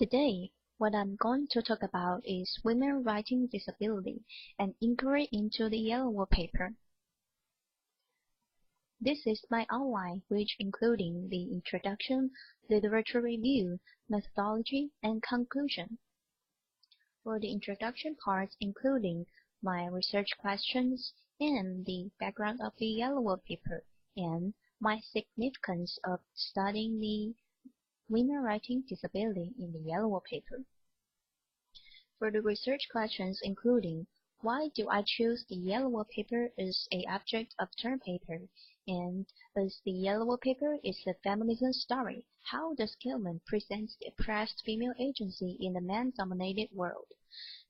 Today, what I'm going to talk about is women writing disability and inquiry into the yellow paper. This is my outline, which including the introduction, literature review, methodology, and conclusion. For the introduction part, including my research questions and the background of the yellow paper, and my significance of studying the women writing disability in the yellow paper. For the research questions including why do I choose the yellow paper as a object of term paper, and as the yellow paper is a feminism story, how does Gilman present the oppressed female agency in the man-dominated world,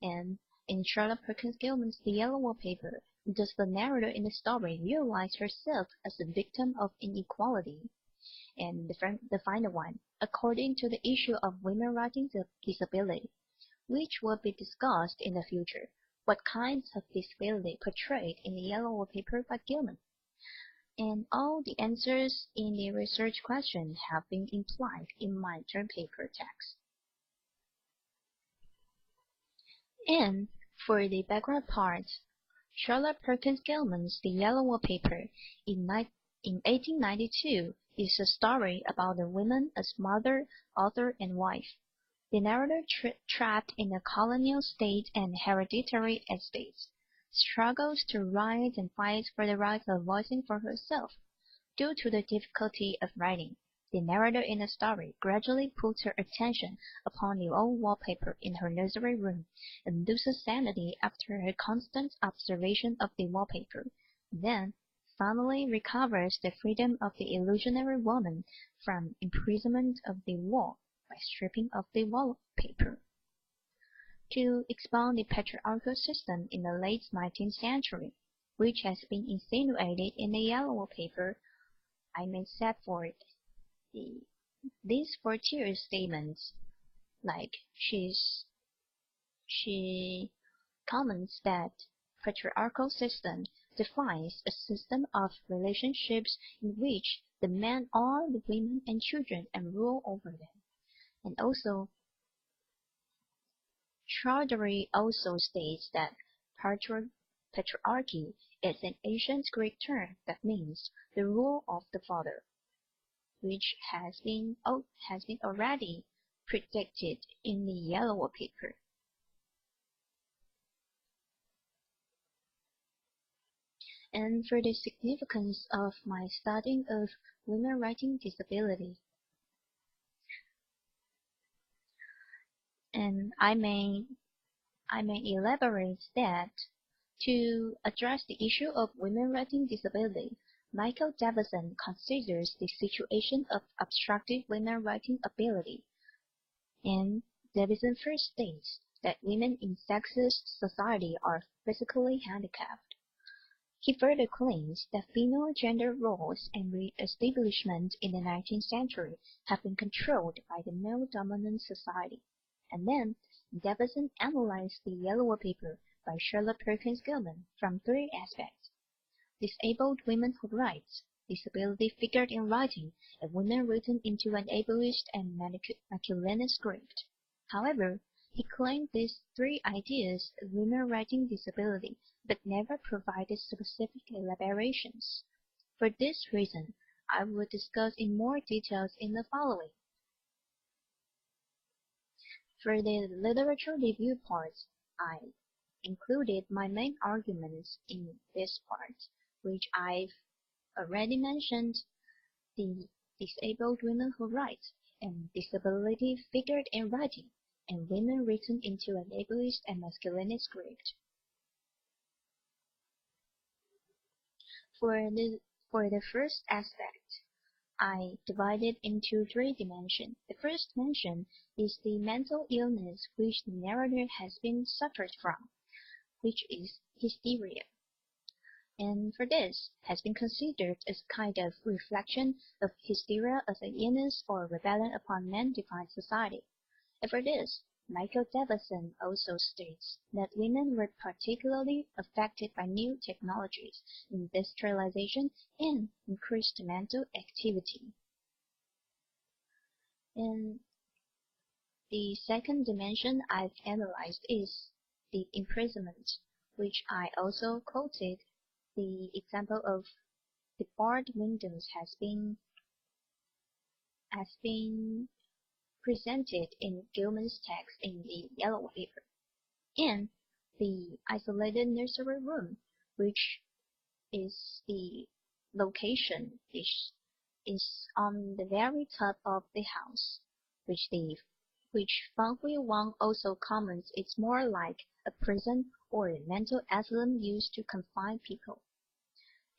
and in Charlotte Perkins Gilman's The Yellow Paper, does the narrator in the story realize herself as a victim of inequality? And the final one, according to the issue of women writing disability, which will be discussed in the future, what kinds of disability portrayed in the yellow paper by Gilman? And all the answers in the research question have been implied in my term paper text. And for the background part, Charlotte Perkins Gilman's The Yellow Paper in 1892 is a story about a woman as mother, author, and wife. The narrator trapped in a colonial state and hereditary estates, struggles to write and fights for the right of voicing for herself. Due to the difficulty of writing, the narrator in the story gradually puts her attention upon the old wallpaper in her nursery room and loses sanity after her constant observation of the wallpaper, then finally recovers the freedom of the illusionary woman from imprisonment of the wall by stripping off the wallpaper. To expound the patriarchal system in the late 19th century, which has been insinuated in the yellow paper, I may set forth these 4-tier statements, like she comments that patriarchal system defines a system of relationships in which the men own the women and children and rule over them. And also, Chowdhury also states that patriarchy is an ancient Greek term that means the rule of the father, which has been already predicted in the yellow paper. And for the significance of my studying of women writing disability, and I may elaborate that to address the issue of women writing disability, Michael Davison considers the situation of obstructive women writing ability, and Davison first states that women in sexist society are physically handicapped. He further claims that female gender roles and re-establishment in the 19th century have been controlled by the male-dominant society. And then, Davison analyzed the yellow paper by Charlotte Perkins Gilman from 3 aspects: disabled women who write, disability figured in writing, and women written into an ableist and masculine script. However, he claimed these 3 ideas of women writing disability, but never provided specific elaborations. For this reason, I will discuss in more details in the following. For the literature review part, I included my main arguments in this part, which I've already mentioned: the disabled women who write, and disability figured in writing, and women written into an ableist and masculine script. For the first aspect, I divided into 3 dimensions. The first dimension is the mental illness which the narrator has been suffered from, which is hysteria. And for this, has been considered as kind of reflection of hysteria as an illness or rebellion upon man-defined society. And for this, Michael Davison also states that women were particularly affected by new technologies, industrialization, and increased mental activity. And The second dimension I've analyzed is the imprisonment, which I also quoted. The example of the barred windows has been presented in Gilman's text in the yellow paper. And the isolated nursery room, which is the location is on the very top of the house, which Fang Hui Wang also comments it's more like a prison or a mental asylum used to confine people.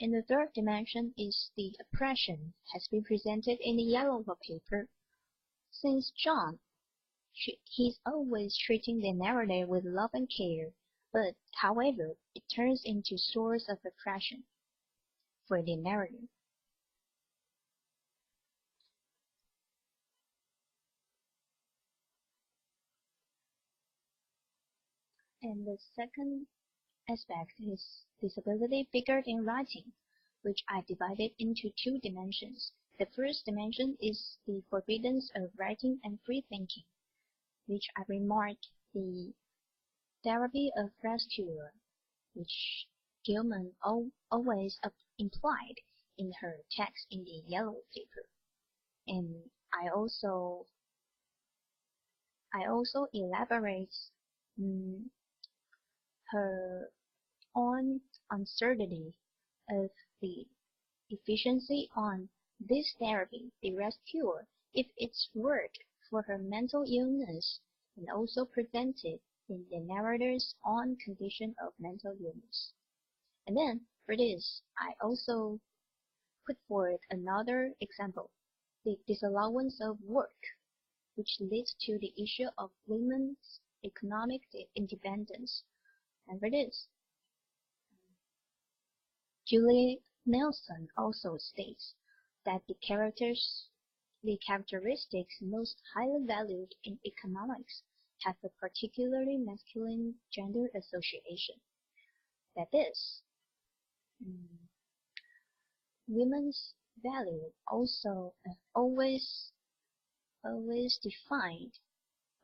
And the third dimension is the oppression has been presented in the yellow paper. Since John, he's always treating the narrator with love and care, but however, it turns into source of oppression for the narrator. And the second aspect is disability figured in writing, which I divided into two dimensions. The first dimension is the forbiddance of writing and free thinking, which I remarked the therapy of rescuer, which Gilman always implied in her text in the yellow paper. And I also elaborate her own uncertainty of the efficiency on this therapy, the rescuer, if it's worked for her mental illness, and also presented in the narrator's own condition of mental illness. And then, for this, I also put forward another example, the disallowance of work, which leads to the issue of women's economic independence. And for this, Julie Nelson also states that the characteristics most highly valued in economics have a particularly masculine gender association. That is, women's value also always defined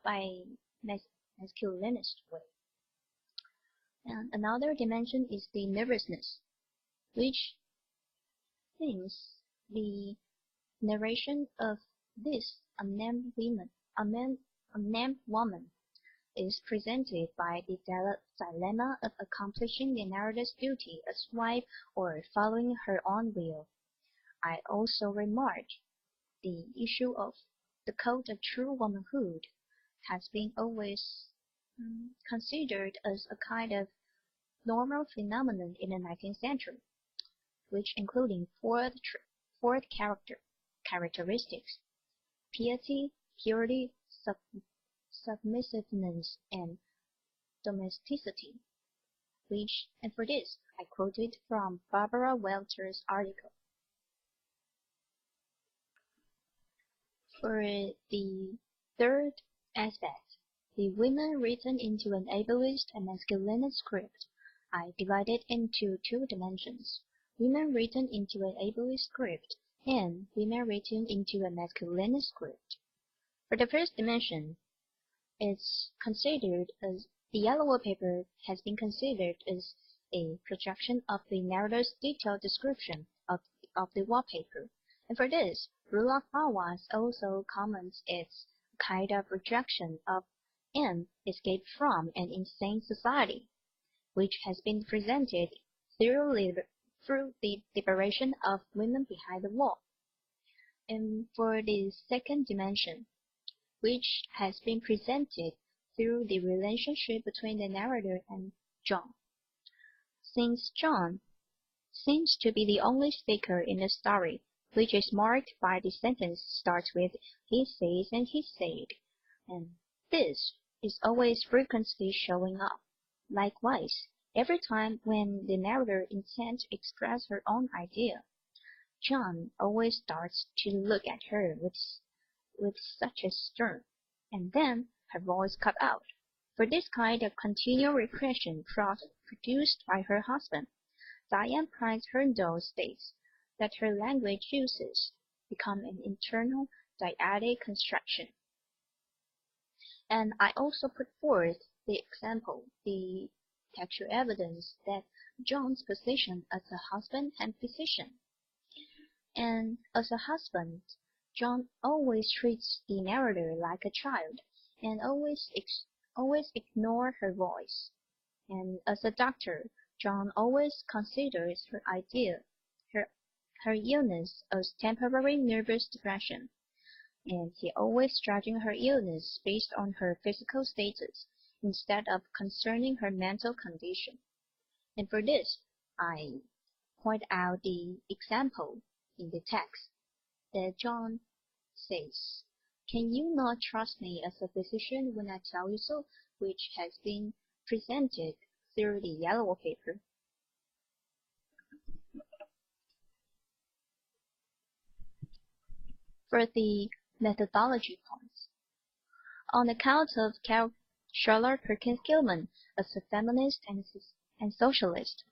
by masculinist way. And another dimension is the nervousness, which thinks the narration of this unnamed woman is presented by the dilemma of accomplishing the narrator's duty as wife or following her own will. I also remarked the issue of the code of true womanhood has been always considered as a kind of normal phenomenon in the 19th century, which including four characteristics: piety, purity, submissiveness, and domesticity. And for this, I quoted from Barbara Welter's article. For the third aspect, the women written into an ableist and masculinist script, I divided into two dimensions: women written into an ableist script and women written into a masculinist script. For the first dimension, it's considered as the yellow wallpaper has been considered as a projection of the narrator's detailed description of the wallpaper. And for this, Rulak Awas also comments it's a kind of rejection of an escape from an insane society, which has been presented through the liberation of women behind the wall. And for the second dimension, which has been presented through the relationship between the narrator and John. Since John seems to be the only speaker in the story, which is marked by the sentence starts with he says and he said, and this is always frequently showing up. Likewise, every time when the narrator intends to express her own idea, John always starts to look at her with such a stern, and then her voice cut out. For this kind of continual repression produced by her husband, Diane Price Herndon states that her language uses become an internal dyadic construction. And I also put forth the example, the textual evidence that John's position as a husband and physician. And as a husband, John always treats the narrator like a child and always ignore her voice. And as a doctor, John always considers her, her illness as temporary nervous depression, and he always judging her illness based on her physical status instead of concerning her mental condition. And for this, I point out the example in the text that John says, "Can you not trust me as a physician when I tell you so?" which has been presented through the yellow paper. For the methodology parts, on account of Charlotte Perkins Gilman as a feminist and socialist,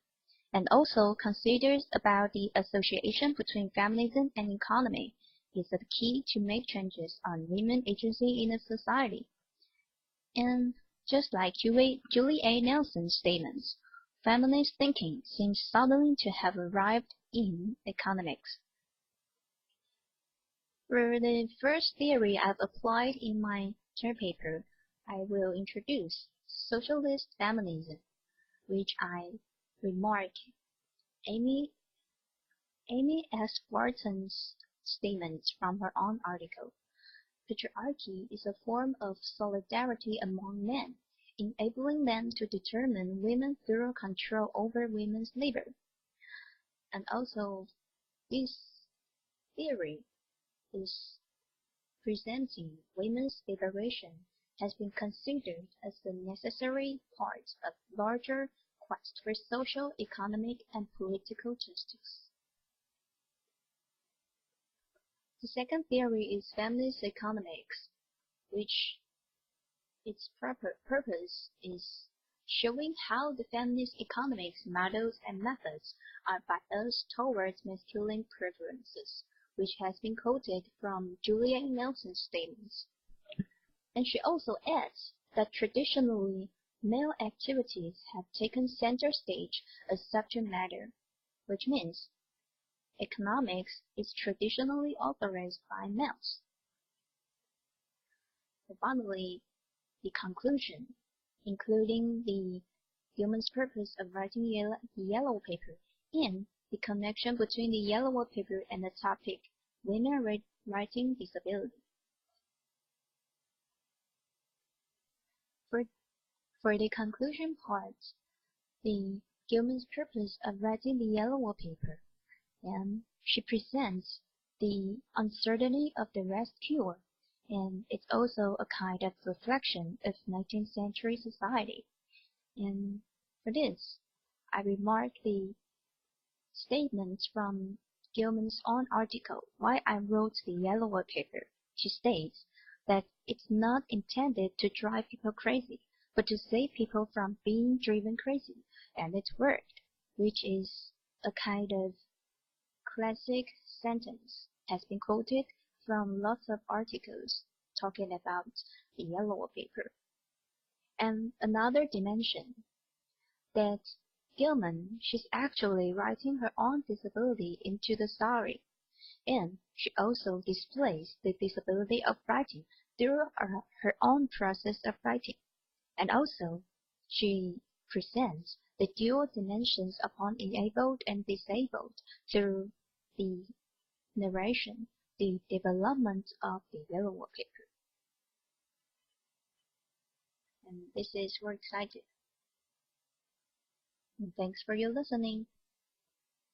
and also considers about the association between feminism and economy is the key to make changes on women agency in a society. And just like Julie A. Nelson's statements, feminist thinking seems suddenly to have arrived in economics. For the first theory I've applied in my third paper, I will introduce socialist feminism, which I remark Amy S. Wharton's statements from her own article. Patriarchy is a form of solidarity among men, enabling them to determine women through control over women's labor. And also, this theory is presenting women's liberation has been considered as the necessary part of larger quest for social, economic, and political justice. The second theory is feminist economics, which its purpose is showing how the feminist economics models and methods are biased towards masculine preferences, which has been quoted from Julia Nelson's statements. And she also adds that traditionally male activities have taken center stage as subject matter, which means economics is traditionally authorized by males. And finally, the conclusion, including the Gilman's purpose of writing the yellow paper and the connection between the yellow paper and the topic women writing disability. For the conclusion part, the Gilman's purpose of writing the yellow paper, and she presents the uncertainty of the rest cure, and it's also a kind of reflection of 19th century society. And for this, I remark the statements from Gilman's own article, Why I Wrote the Yellow Paper. She states that it's not intended to drive people crazy, but to save people from being driven crazy, and it worked, which is a kind of classic sentence, has been quoted from lots of articles talking about the yellow paper. And another dimension, that Gilman, she's actually writing her own disability into the story, and she also displays the disability of writing through her own process of writing. And also, she presents the dual dimensions upon enabled and disabled through the narration, the development of the yellow paper. And this is works cited. And thanks for your listening.